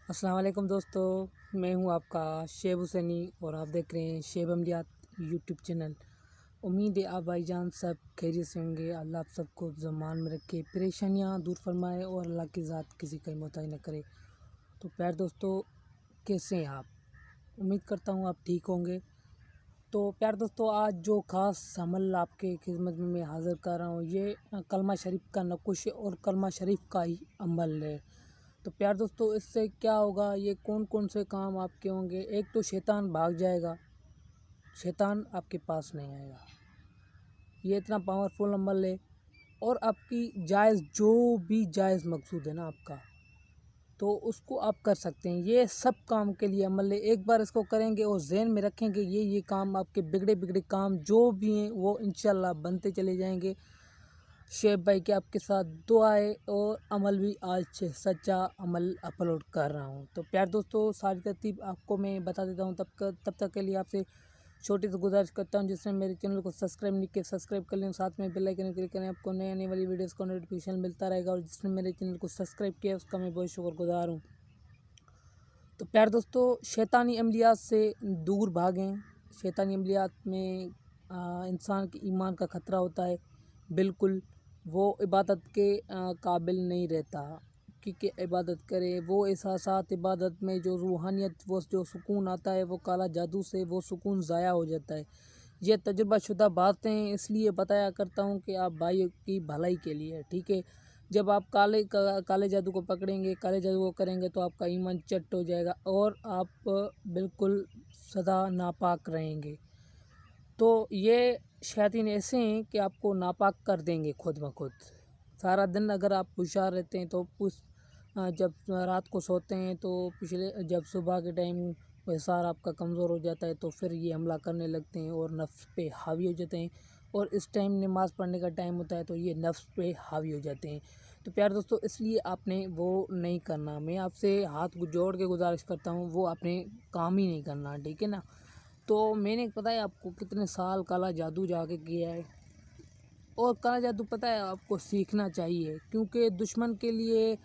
अस्सलाम वालेकुम दोस्तों, मैं हूं आपका शेब हुसैनी और आप देख रहे हैं शेब अमलियात यूट्यूब चैनल। उम्मीद है आप भाईजान सब खैरियत से होंगे। अल्लाह आप सबको ज़मान में रखे, परेशानियां दूर फरमाए और अल्लाह की ज़ात किसी का मोहताज न करे। तो प्यार दोस्तों, कैसे हैं आप? उम्मीद करता हूं आप ठीक होंगे। तो प्यार दोस्तों, आज जो ख़ास अमल आपके खिदमत में मैं हाज़िर कर रहा हूँ, ये कलमा शरीफ का नकुश और कलमा शरीफ का ही अमल है। तो प्यार दोस्तों, इससे क्या होगा, ये कौन कौन से काम आपके होंगे। एक तो शैतान भाग जाएगा, शैतान आपके पास नहीं आएगा। ये इतना पावरफुल अमल है। और आपकी जायज़ जो भी जायज़ मकसूद है ना आपका, तो उसको आप कर सकते हैं। ये सब काम के लिए अमल है। एक बार इसको करेंगे और ज़हन में रखेंगे, ये काम आपके बिगड़े बिगड़े काम जो भी हैं वो इंशाल्लाह बनते चले जाएंगे। शेब भाई के आपके साथ दुआएं और अमल भी आज से सच्चा अमल अपलोड कर रहा हूं। तो प्यार दोस्तों, सारी तरतीब आपको मैं बता देता हूं। तब तक के लिए आपसे छोटी सी गुजारिश करता हूं, जिसने मेरे चैनल को सब्सक्राइब नहीं किया सब्सक्राइब कर लें, साथ में बेल आइकन क्लिक करें, आपको नई आने वाली वीडियोस का नोटिफिकेशन मिलता रहेगा। और जिसने मेरे चैनल को सब्सक्राइब किया उसका मैं बहुत शुक्रगुजार हूँ। तो प्यार दोस्तों, शैतानी अमलियात से दूर भागें। शैतानी अमलियात में इंसान के ईमान का ख़तरा होता है। बिल्कुल वो इबादत के काबिल नहीं रहता। क्योंकि इबादत करे वो एहसासात, इबादत में जो रूहानियत, वो जो सुकून आता है, वो काला जादू से वो सुकून ज़ाया हो जाता है। ये तजुर्बाशुदा बातें इसलिए बताया करता हूँ कि आप भाइयों की भलाई के लिए, ठीक है। जब आप काले जादू को पकड़ेंगे, काले जादू को करेंगे, तो आपका ईमान चट हो जाएगा और आप बिल्कुल सदा नापाक रहेंगे। तो ये शैतान ऐसे हैं कि आपको नापाक कर देंगे खुद ब खुद। सारा दिन अगर आप होशियार रहते हैं तो जब रात को सोते हैं तो जब सुबह के टाइम हिसार आपका कमज़ोर हो जाता है, तो फिर ये हमला करने लगते हैं और नफ्स पे हावी हो जाते हैं। और इस टाइम नमाज़ पढ़ने का टाइम होता है तो ये नफ्स पे हावी हो जाते हैं। तो प्यार दोस्तों, इसलिए आपने वो नहीं करना। मैं आपसे हाथ जोड़ के गुजारिश करता हूँ, वो आपने काम ही नहीं करना, ठीक है ना। तो मैंने पता है आपको कितने साल काला जादू जाके किया है। और काला जादू पता है आपको सीखना चाहिए, क्योंकि दुश्मन के लिए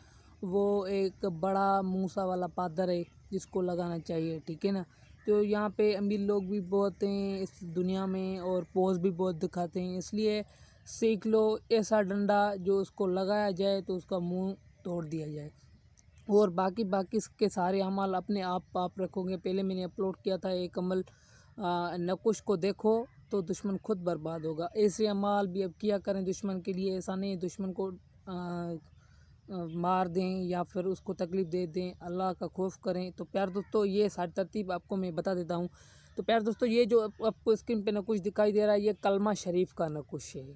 वो एक बड़ा मूसा वाला पादर है जिसको लगाना चाहिए, ठीक है ना। तो यहाँ पे अमीर लोग भी बहुत हैं इस दुनिया में और पोज भी बहुत दिखाते हैं, इसलिए सीख लो ऐसा डंडा जो उसको लगाया जाए तो उसका मुंह तोड़ दिया जाए। और बाकी बाकी के सारे अमल अपने आप रखोगे। पहले मैंने अपलोड किया था एक अमल, नकुश को देखो तो दुश्मन खुद बर्बाद होगा। ऐसे अमाल भी अब किया करें दुश्मन के लिए। ऐसा नहीं दुश्मन को मार दें या फिर उसको तकलीफ़ दे दें, अल्लाह का खौफ करें। तो प्यार दोस्तों, ये सारी तरतीब आपको मैं बता देता हूँ। तो प्यार दोस्तों, ये जो आपको स्क्रीन पे नकुश दिखाई दे रहा है, ये कलमा शरीफ का नकुश है,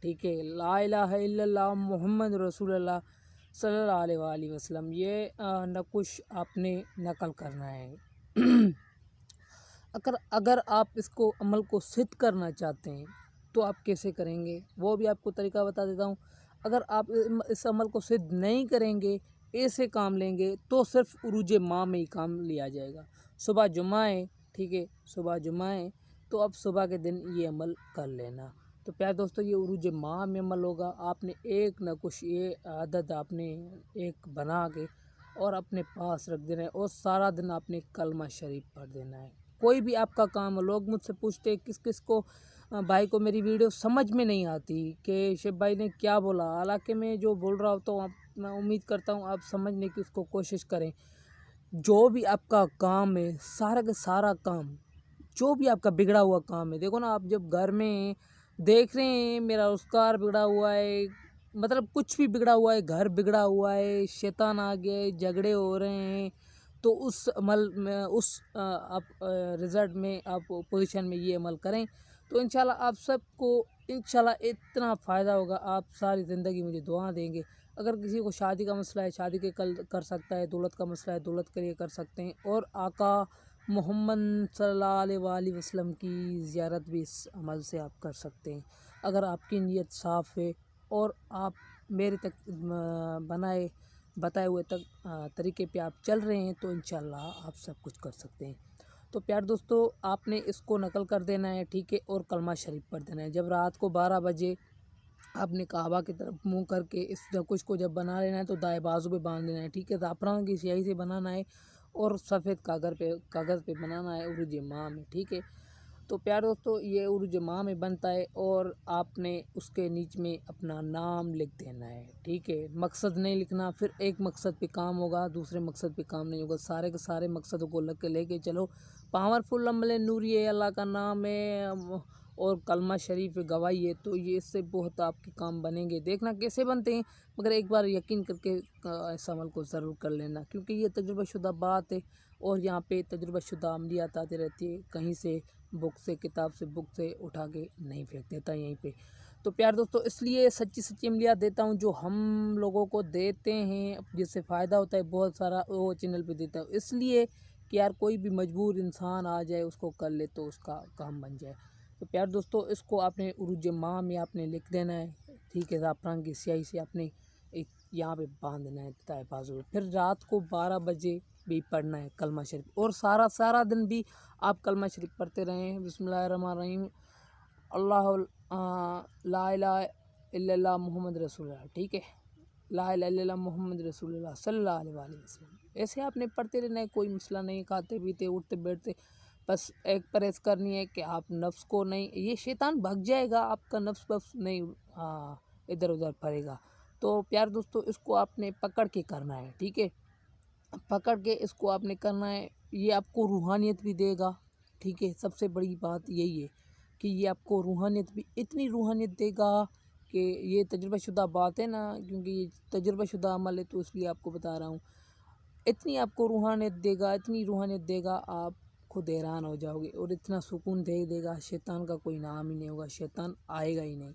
ठीक है। ला इलाहा इल्लल्लाह मुहम्मद रसूलुल्लाह सल्लल्लाहु अलैहि वसल्लम, ये नकुश आपने नकल करना है। अगर अगर आप इसको अमल को सिद्ध करना चाहते हैं तो आप कैसे करेंगे, वो भी आपको तरीका बता देता हूँ। अगर आप इस अमल को सिद्ध नहीं करेंगे, ऐसे काम लेंगे, तो सिर्फ उरूज माह में ही काम लिया जाएगा। सुबह जुमा है, ठीक है, सुबह जुमा है, तो आप सुबह के दिन ये अमल कर लेना। तो प्यार दोस्तों, ये उरूज माह में अमल होगा। आपने एक न कुछ ये आदत आपने एक बना के और अपने पास रख देना है और सारा दिन आपने कलमा शरीफ पढ़ देना है। कोई भी आपका काम हो, लोग मुझसे पूछते हैं किस किस को भाई को मेरी वीडियो समझ में नहीं आती कि शेब भाई ने क्या बोला। हालांकि मैं जो बोल रहा हूँ तो मैं उम्मीद करता हूँ आप समझने की उसको कोशिश करें। जो भी आपका काम है, सारा का सारा काम, जो भी आपका बिगड़ा हुआ काम है, देखो ना, आप जब घर में देख रहे हैं मेरा रोजगार बिगड़ा हुआ है, मतलब कुछ भी बिगड़ा हुआ है, घर बिगड़ा हुआ है, शैतान आ गया है, झगड़े हो रहे हैं, तो उस अमल में आप रिज़ल्ट में आप पोजीशन में ये अमल करें तो इंशाल्लाह आप सबको इंशाल्लाह इतना फ़ायदा होगा, आप सारी ज़िंदगी मुझे दुआ देंगे। अगर किसी को शादी का मसला है, शादी के कल कर सकता है, दौलत का मसला है, दौलत के लिए कर सकते हैं। और आका मोहम्मद सल्लल्लाहु अलैहि वसल्लम की ज़ियारत भी इस अमल से आप कर सकते हैं। अगर आपकी नीयत साफ़ है और आप मेरे तक बनाए बताए हुए तरीके पे आप चल रहे हैं, तो इंशाल्लाह आप सब कुछ कर सकते हैं। तो प्यार दोस्तों, आपने इसको नकल कर देना है, ठीक है, और कलमा शरीफ पढ़ देना है। जब रात को 12 बजे आपने काबा की तरफ मुंह करके इस कुछ को जब बना लेना है तो दाएं बाजू पे बांध लेना है, ठीक है। ज़ाफ़रान की स्याही से बनाना है और सफ़ेद कागज़ पे बनाना है उरूज माह में, ठीक है। तो प्यारे दोस्तों ये उरूज माह में बनता है और आपने उसके नीच में अपना नाम लिख देना है, ठीक है। मकसद नहीं लिखना, फिर एक मकसद पे काम होगा दूसरे मकसद पे काम नहीं होगा। सारे के सारे मकसदों को लग के लेके चलो। पावरफुल अमल नूरी है, अल्लाह का नाम है और कलमा शरीफ गवाही है, तो ये इससे बहुत आपके काम बनेंगे। देखना कैसे बनते हैं, मगर एक बार यकीन करके इस अमल को ज़रूर कर लेना, क्योंकि ये तजुर्बाशुदा बात है और यहाँ पे तजुर्बाशुदा अमलियात आती रहती है। कहीं से बुक से, किताब से, बुक से उठा के नहीं फेंक देता यहीं पे। तो प्यार दोस्तों इसलिए सच्ची सच्ची अमलियात देता हूँ जो हम लोगों को देते हैं, जिससे फ़ायदा होता है बहुत सारा, वो चैनल पे देता हूँ, इसलिए कि यार कोई भी मजबूर इंसान आ जाए उसको कर ले तो उसका काम बन जाए। तो प्यार दोस्तों इसको आपने उरूज माह में आपने लिख देना है, ठीक है। ज़ाफ़रान की स्याही से आपने एक यहाँ पे बांध देना है दाएं बाजू में। फिर रात को 12 बजे भी पढ़ना है कलमा शरीफ, और सारा दिन भी आप कलमा शरीफ पढ़ते रहें। बिस्मिल्लाहिर्रहमानिर्रहीम, अल्लाह ला इलाहा इल्लल्लाह मुहम्मद रसूलुल्लाह, ठीक है। ला इलाहा इल्लल्लाह मुहम्मद रसूलुल्लाह सल्लल्लाहु अलैहि वसल्लम। ऐसे आपने पढ़ते रहना है, कोई मसला नहीं। खाते पीते उठते बैठते बस एक परहेज़ करनी है कि आप नफ्स को नहीं, ये शैतान भाग जाएगा, आपका नफ्स बस नहीं इधर उधर फरेगा। तो प्यार दोस्तों इसको आपने पकड़ के करना है, ठीक है। पकड़ के इसको आपने करना है, ये आपको रूहानियत भी देगा, ठीक है। सबसे बड़ी बात यही है कि ये आपको रूहानियत भी, इतनी रूहानियत देगा कि ये तजुर्बाशुदा बात है ना, क्योंकि ये तजुर्बाशुदा अमल है तो इसलिए आपको बता रहा हूँ। इतनी आपको रूहानियत देगा, इतनी रूहानियत देगा, आप खुद हैरान हो जाओगे। और इतना सुकून दे देगा, शैतान का कोई नाम ही नहीं होगा, शैतान आएगा ही नहीं।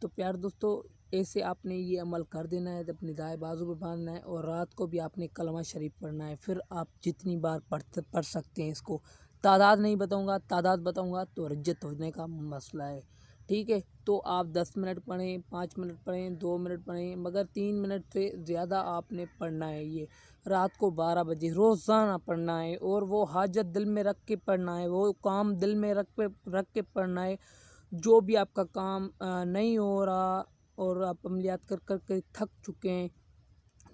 तो प्यार दोस्तों ऐसे आपने ये अमल कर देना है, अपनी दाएं बाजू पे बांधना है और रात को भी आपने कलमा शरीफ पढ़ना है। फिर आप जितनी बार पढ़ सकते हैं इसको, तादाद नहीं बताऊंगा, तादाद बताऊंगा तो रज्जत होने का मसला है, ठीक है। तो आप 10 मिनट पढ़ें, 5 मिनट पढ़ें, 2 मिनट पढ़ें, मगर 3 मिनट से ज़्यादा आपने पढ़ना है। ये रात को 12 बजे रोज़ाना पढ़ना है और वो हाजत दिल में रख के पढ़ना है, वो काम दिल में रख के पढ़ना है। जो भी आपका काम नहीं हो रहा और आप अमलियात कर कर के थक चुके हैं,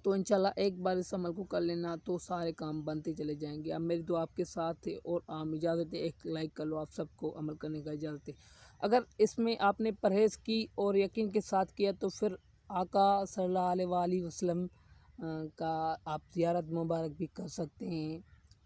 तो इंशाल्लाह एक बार इस अमल को कर लेना तो सारे काम बनते चले जाएंगे। अब मेरी दुआ आपके साथ है और आम इजाज़त है, एक लाइक कर लो, आप सबको अमल करने का इजाज़त है। अगर इसमें आपने परहेज़ की और यकीन के साथ किया तो फिर आका सल्लल्लाहु अलैहि वसल्लम का आप ज़ियारत मुबारक भी कर सकते हैं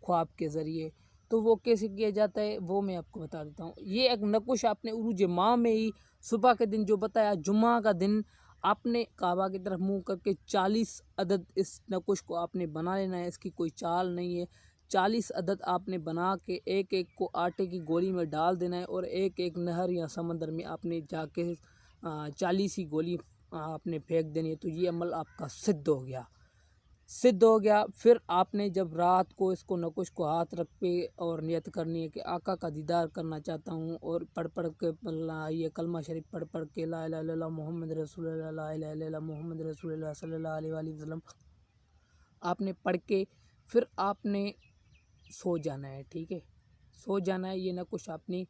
ख्वाब के ज़रिए। तो वो कैसे किया जाता है वो मैं आपको बता देता हूँ। ये एक नकुश आपने उरूज माह में ही सुबह के दिन जो बताया, जुम्मा का दिन, आपने काबा की तरफ मुंह करके 40 अदद इस नकुश को आपने बना लेना है। इसकी कोई चाल नहीं है। 40 अदद आपने बना के एक एक को आटे की गोली में डाल देना है और एक एक नहर या समंदर में आपने जाके 40 ही गोली आपने फेंक देनी है। तो ये अमल आपका सिद्ध हो गया। फिर आपने जब रात को इसको नकुश को हाथ रख पे और नियत करनी है कि आका का दीदार करना चाहता हूँ, और पढ़ के ये कलमा शरीफ पढ़ के ला इलाहा इल्लल्लाह मुहम्मद रसूलुल्लाह, ला इलाहा इल्लल्लाह मुहम्मद रसूलुल्लाह सल्लल्लाहु अलैहि वसल्लम आपने पढ़ के फिर आपने सो जाना है, ठीक है। सो जाना है, ये नकुश आपने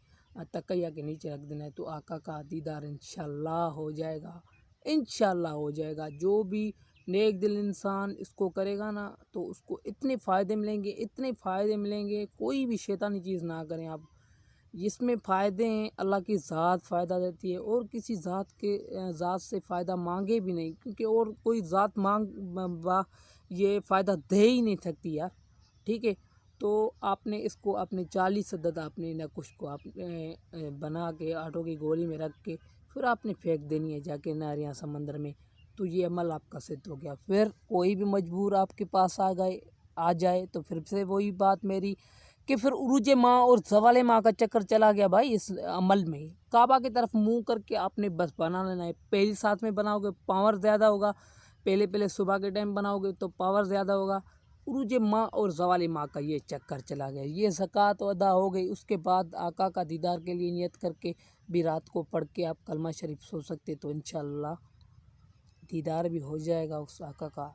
तकिया के नीचे रख देना है, तो आका का दीदार इंशाल्लाह हो जाएगा, इंशाल्लाह हो जाएगा। जो भी नेक दिल इंसान इसको करेगा ना तो उसको इतने फ़ायदे मिलेंगे, इतने फ़ायदे मिलेंगे, कोई भी शैतानी चीज़ ना करें आप। इसमें फ़ायदे हैं, अल्लाह की ज़ात फ़ायदा देती है और किसी ज़ात से फ़ायदा मांगे भी नहीं, क्योंकि और कोई ज़ात ये फ़ायदा दे ही नहीं सकती यार, ठीक है। तो आपने इसको अपने 40 अदद आपने नकुश को आपने बना के आटों की गोली में रख के फिर आपने फेंक देनी है जाके नहर या समंदर में। तो ये अमल आपका सिद्ध हो गया। फिर कोई भी मजबूर आपके पास आ जाए तो फिर से वही बात मेरी कि फिर उरूज माँ और ज़वाल माँ का चक्कर चला गया भाई इस अमल में। काबा की तरफ मुँह करके आपने बस बना लेना है। पहली साथ में बनाओगे पावर ज़्यादा होगा, पहले सुबह के टाइम बनाओगे तो पावर ज़्यादा होगा। उरूज माँ और ज़वाल माँ का ये चक्कर चला गया, ये ज़कात अदा हो गई। उसके बाद आका का दीदार के लिए नियत करके भी रात को पढ़ के आप कलमा शरीफ सो सकते, तो इंशाल्लाह दीदार भी हो जाएगा उस आका का।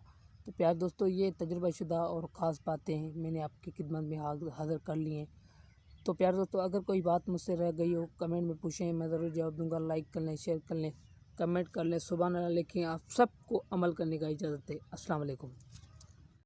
तो प्यार दोस्तों ये तजुर्बाशुदा और ख़ास बातें हैं मैंने आपकी खिदमत में हाज़िर कर ली हैं। तो प्यार दोस्तों अगर कोई बात मुझसे रह गई हो कमेंट में पूछें, मैं ज़रूर जवाब दूंगा। लाइक कर लें, शेयर कर लें कमेंट कर लें, सुभान अल्लाह लिखें। आप सबको अमल करने का इजाज़त है। अस्सलाम वालेकुम।